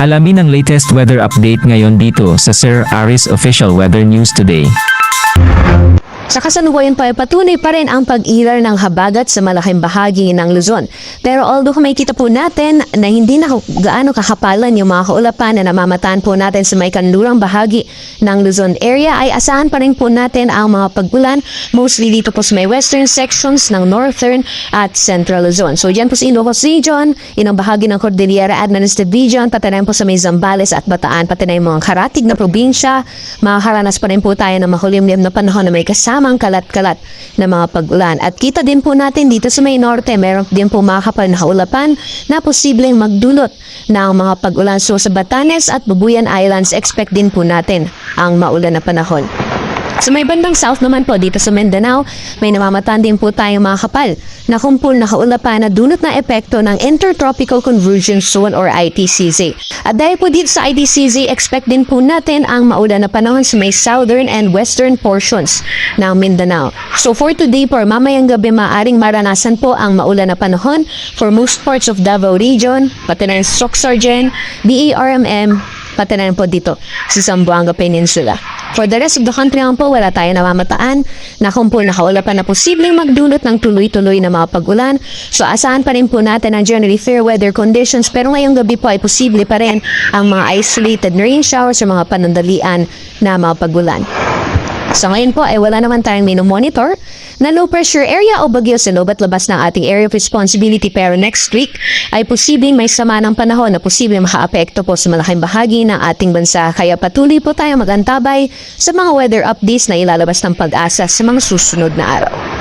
Alamin ang latest weather update ngayon dito sa Sir Aris Official Weather News Today. Sa kasalukuyan pa ay patuloy pa rin ang pag-iral ng habagat sa malaking bahagi ng Luzon. Pero although makikita po natin na hindi na gaano kakapalan yung mga kaulapan na namamataan po natin sa may kanlurang bahagi ng Luzon area, ay asahan pa rin po natin ang mga pag-ulan, mostly dito po sa may western sections ng northern at central Luzon. So dyan po sa Ilocos Region, inang bahagi ng Cordillera Administrative Region, pati na po sa may Zambales at Bataan, pati na yung mga karatig na probinsya, makakaranas pa rin po tayo ng makulimlim na panahon na may kasama ang kalat-kalat na mga pag-ulan. At kita din po natin dito sa may norte, meron din po mga kapal na kaulapan na posibleng magdulot ng mga pag-ulan. So sa Batanes at Babuyan Islands, expect din po natin ang maulan na panahon. Sa may bandang south naman po, dito sa Mindanao, may namamataan din po tayong mga kapal na kumpul na kaulapan na dulot na epekto ng Intertropical Convergence Zone or ITCZ. At dahil po dito sa ITCZ, expect din po natin ang maulan na panahon sa may southern and western portions ng Mindanao. So for today po, mamayang gabi maaring maranasan po ang maulan na panahon for most parts of Davao Region, pati na yung Sorsogon, BERMM, pati na rin po dito sa Zamboanga Peninsula. For the rest of the country naman po, wala tayo namamataan na kumpul na kaulapan na posibleng magdulot ng tuloy-tuloy na mga pag-ulan. So asahan pa rin po natin ang generally fair weather conditions, pero ngayong gabi po ay posible pa rin ang mga isolated rain showers o mga panandalian na mga pag-ulan. So ngayon po ay wala naman tayong minomonitor na low pressure area o bagyo sa loob at labas ng ating area of responsibility, pero next week ay posibleng may sama ng panahon na posibleng makaapekto po sa malaking bahagi ng ating bansa. Kaya patuloy po tayo magantabay sa mga weather updates na ilalabas ng Pag-asa sa mga susunod na araw.